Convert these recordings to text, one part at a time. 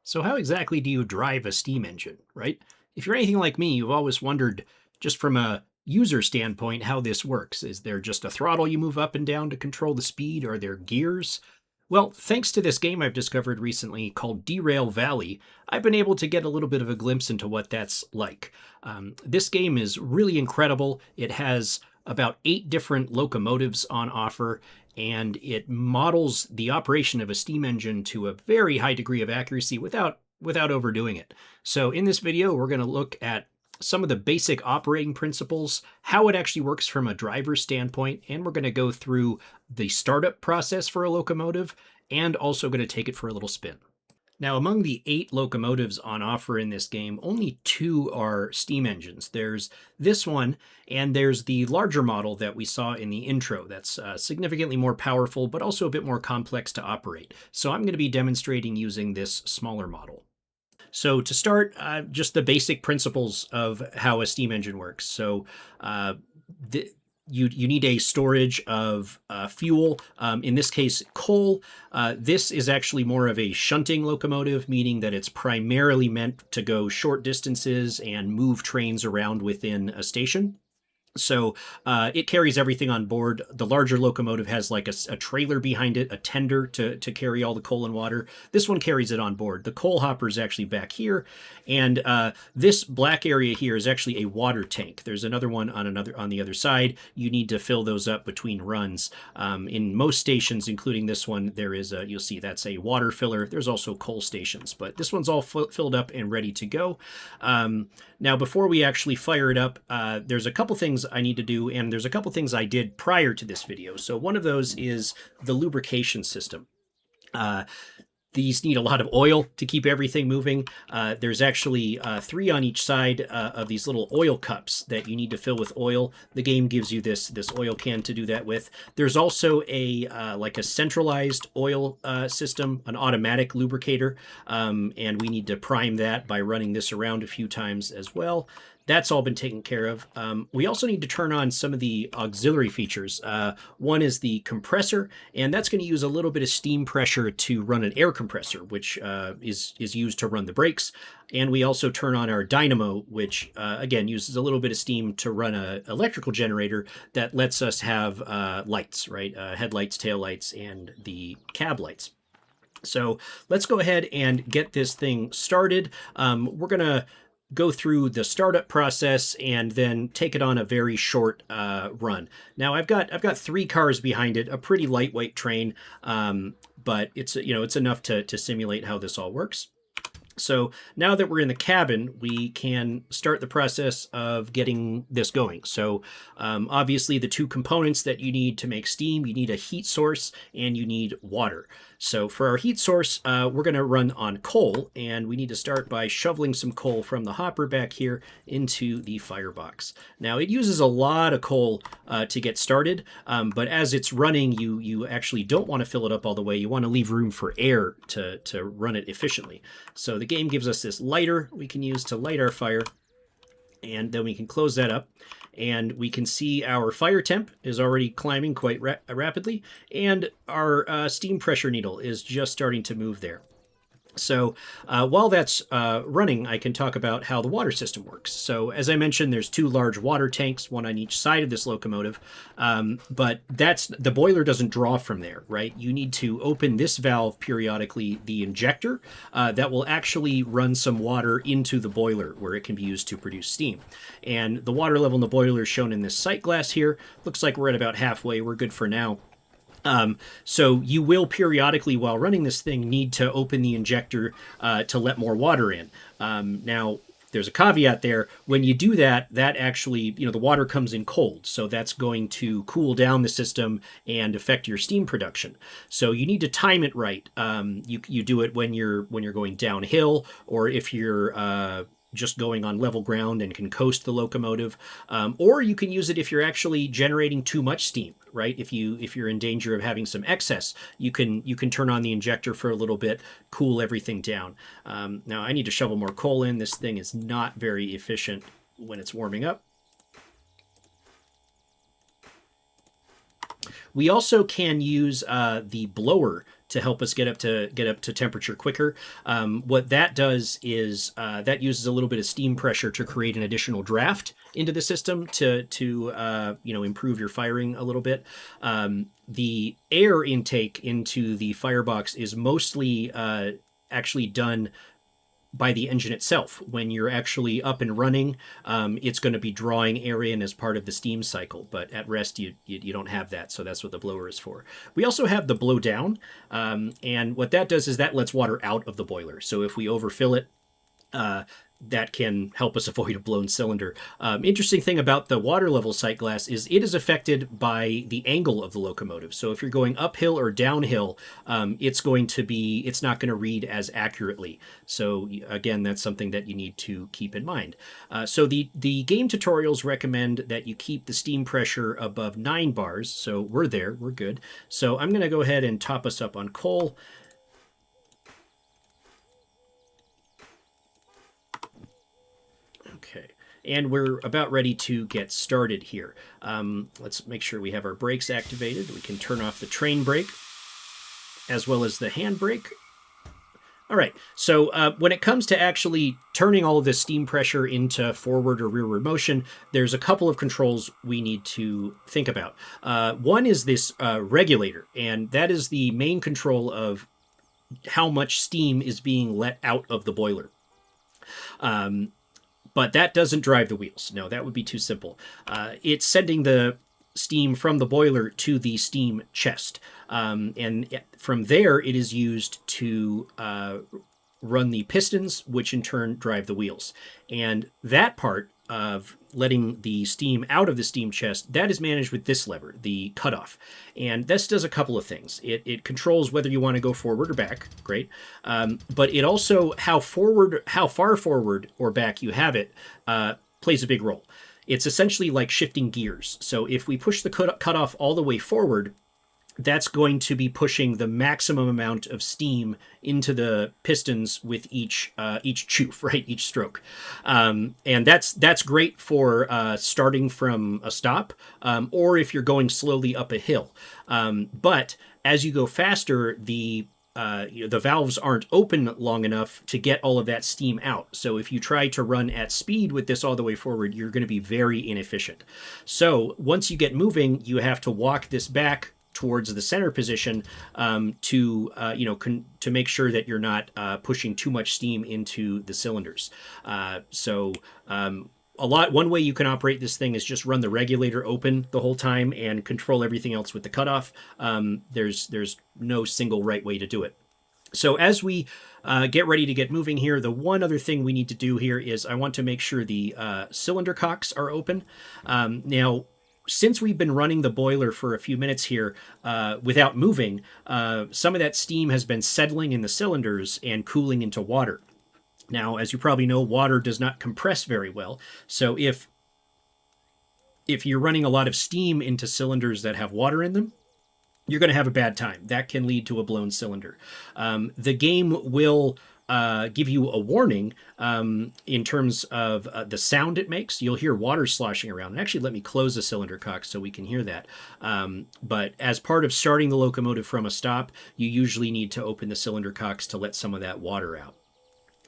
So how exactly do you drive a steam engine, right? If you're anything like me, you've always wondered, just from a user standpoint, how this works. Is there just a throttle you move up and down to control the speed? Are there gears? Well, thanks to this game I've discovered recently called Derail Valley, I've been able to get a little bit of a glimpse into what that's like. This game is really incredible. It has about 8 different locomotives on offer, and it models the operation of a steam engine to a very high degree of accuracy without overdoing it. So in this video, we're going to look at some of the basic operating principles, how it actually works from a driver's standpoint, and we're going to go through the startup process for a locomotive and also going to take it for a little spin. Now, among the 8 locomotives on offer in this game, only 2 are steam engines. There's this one, and there's the larger model that we saw in the intro that's significantly more powerful, but also a bit more complex to operate. So I'm going to be demonstrating using this smaller model. So to start, just the basic principles of how a steam engine works. So you need a storage of fuel, in this case, coal. This is actually more of a shunting locomotive, meaning that it's primarily meant to go short distances and move trains around within a station. So it carries everything on board. The larger locomotive has like a trailer behind it, a tender to carry all the coal and water. This one carries it on board. The coal hopper is actually back here. And this black area here is actually a water tank. There's another one on the other side. You need to fill those up between runs. In most stations, including this one, there is you'll see that's a water filler. There's also coal stations, but this one's all filled up and ready to go. Now, before we actually fire it up, there's a couple things I need to do, and there's a couple things I did prior to this video. So one of those is the lubrication system. These need a lot of oil to keep everything moving. There's actually 3 on each side of these little oil cups that you need to fill with oil. The game gives you this oil can to do that with. There's also a like a centralized oil system, an automatic lubricator, and we need to prime that by running this around a few times as well. That's all been taken care of. We also need to turn on some of the auxiliary features. One is the compressor, and that's going to use a little bit of steam pressure to run an air compressor, which is used to run the brakes. And we also turn on our dynamo, which again uses a little bit of steam to run an electrical generator that lets us have lights, right? Headlights, taillights, and the cab lights. So let's go ahead and get this thing started. We're going to go through the startup process and then take it on a very short run. Now I've got 3 cars behind it, a pretty lightweight train, but it's enough to simulate how this all works. So now that we're in the cabin, we can start the process of getting this going. So obviously the 2 components that you need to make steam, you need a heat source and you need water. So for our heat source, we're going to run on coal, and we need to start by shoveling some coal from the hopper back here into the firebox. Now it uses a lot of coal to get started, but as it's running, you actually don't want to fill it up all the way. You want to leave room for air to run it efficiently. So the game gives us this lighter we can use to light our fire, and then we can close that up. And we can see our fire temp is already climbing quite rapidly, and our steam pressure needle is just starting to move there. So while that's running, I can talk about how the water system works. So as I mentioned, there's 2 large water tanks, one on each side of this locomotive, but the boiler doesn't draw from there, right? You need to open this valve periodically, the injector, that will actually run some water into the boiler where it can be used to produce steam. And the water level in the boiler is shown in this sight glass here. Looks like we're at about halfway. We're good for now. So you will periodically, while running this thing, need to open the injector to let more water in. Now, there's a caveat there. When you do that, that actually, the water comes in cold. So that's going to cool down the system and affect your steam production. So you need to time it right. You do it when you're going downhill, or if you're just going on level ground and can coast the locomotive, or you can use it if you're actually generating too much steam, right? If you're in danger of having some excess, you can turn on the injector for a little bit, cool everything down. Now I need to shovel more coal in. This thing is not very efficient when it's warming up. We also can use the blower to help us get up to temperature quicker. What that does is that uses a little bit of steam pressure to create an additional draft into the system to improve your firing a little bit. The air intake into the firebox is mostly actually done by the engine itself. When you're actually up and running, it's going to be drawing air in as part of the steam cycle, but at rest you don't have that, so that's what the blower is for. We also have the blow down, and what that does is that lets water out of the boiler. So if we overfill it, that can help us avoid a blown cylinder. Interesting thing about the water level sight glass is it is affected by the angle of the locomotive. So if you're going uphill or downhill, it's not going to read as accurately. So again, that's something that you need to keep in mind. So the game tutorials recommend that you keep the steam pressure above 9 bars. So we're there, we're good. So I'm going to go ahead and top us up on coal. Okay, and we're about ready to get started here. Let's make sure we have our brakes activated. We can turn off the train brake as well as the hand brake. All right, so when it comes to actually turning all of this steam pressure into forward or rearward motion, there's a couple of controls we need to think about. One is this regulator, and that is the main control of how much steam is being let out of the boiler. But that doesn't drive the wheels. No, that would be too simple. It's sending the steam from the boiler to the steam chest. And from there, it is used to run the pistons, which in turn drive the wheels. And that part of letting the steam out of the steam chest, that is managed with this lever, the cutoff. And this does a couple of things. It controls whether you want to go forward or back, great. But it also, how far forward or back you have it, plays a big role. It's essentially like shifting gears. So if we push the cutoff all the way forward, that's going to be pushing the maximum amount of steam into the pistons with each chufe, right? Each stroke. And that's great for starting from a stop, or if you're going slowly up a hill. But as you go faster, the valves aren't open long enough to get all of that steam out. So if you try to run at speed with this all the way forward, you're going to be very inefficient. So once you get moving, you have to walk this back towards the center position to make sure that you're not pushing too much steam into the cylinders. One way you can operate this thing is just run the regulator open the whole time and control everything else with the cutoff. There's no single right way to do it. So as we get ready to get moving here, the one other thing we need to do here is I want to make sure the cylinder cocks are open. Now, since we've been running the boiler for a few minutes here without moving, some of that steam has been settling in the cylinders and cooling into water. Now, as you probably know, water does not compress very well. So if you're running a lot of steam into cylinders that have water in them, you're going to have a bad time. That can lead to a blown cylinder. The game will give you a warning in terms of the sound it makes. You'll hear water sloshing around. And actually, let me close the cylinder cock so we can hear that. But as part of starting the locomotive from a stop, you usually need to open the cylinder cocks to let some of that water out.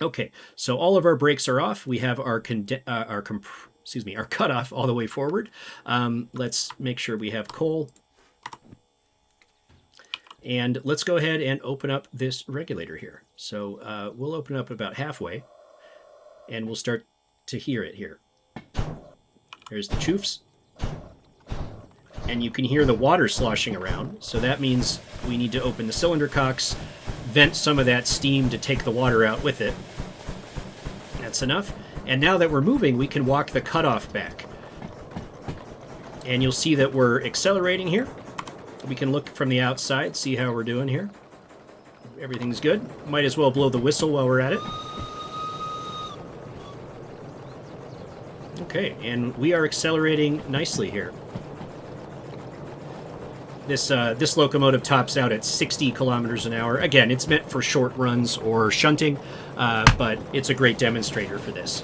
Okay, so all of our brakes are off. We have our cutoff all the way forward. Let's make sure we have coal. And let's go ahead and open up this regulator here. So we'll open up about halfway, and we'll start to hear it here. There's the chufes. And you can hear the water sloshing around. So that means we need to open the cylinder cocks, vent some of that steam to take the water out with it. That's enough. And now that we're moving, we can walk the cutoff back. And you'll see that we're accelerating here. We can look from the outside, see how we're doing here. Everything's good. Might as well blow the whistle while we're at it. Okay, and we are accelerating nicely here. This locomotive tops out at 60 kilometers an hour. Again, it's meant for short runs or shunting, but it's a great demonstrator for this.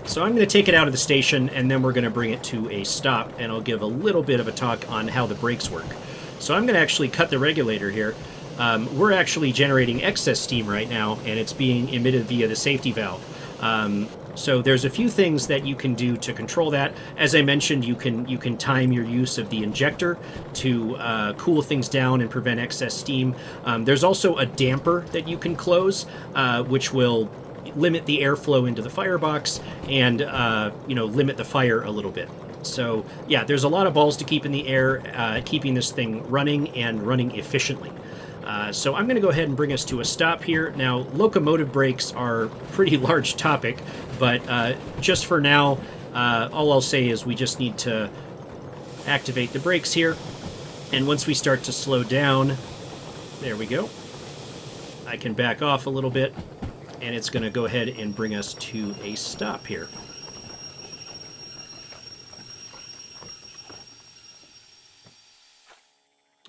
So I'm going to take it out of the station, and then we're going to bring it to a stop, and I'll give a little bit of a talk on how the brakes work. So I'm going to actually cut the regulator here. we're actually generating excess steam right now, and it's being emitted via the safety valve. So there's a few things that you can do to control that. As I mentioned, you can time your use of the injector to cool things down and prevent excess steam. There's also a damper that you can close, which will limit the airflow into the firebox and limit the fire a little bit. So yeah, there's a lot of balls to keep in the air, keeping this thing running and running efficiently. So I'm going to go ahead and bring us to a stop here. Now, locomotive brakes are a pretty large topic, but just for now, all I'll say is we just need to activate the brakes here. And once we start to slow down, there we go. I can back off a little bit, and it's going to go ahead and bring us to a stop here.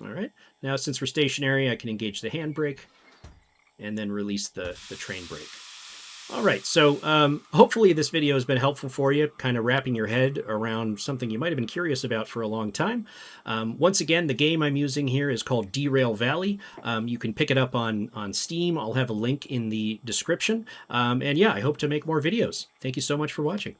All right, now since we're stationary, I can engage the handbrake and then release the train brake. All right, so hopefully this video has been helpful for you, kind of wrapping your head around something you might have been curious about for a long time. Once again, the game I'm using here is called Derail Valley. You can pick it up on Steam. I'll have a link in the description. And yeah, I hope to make more videos. Thank you so much for watching.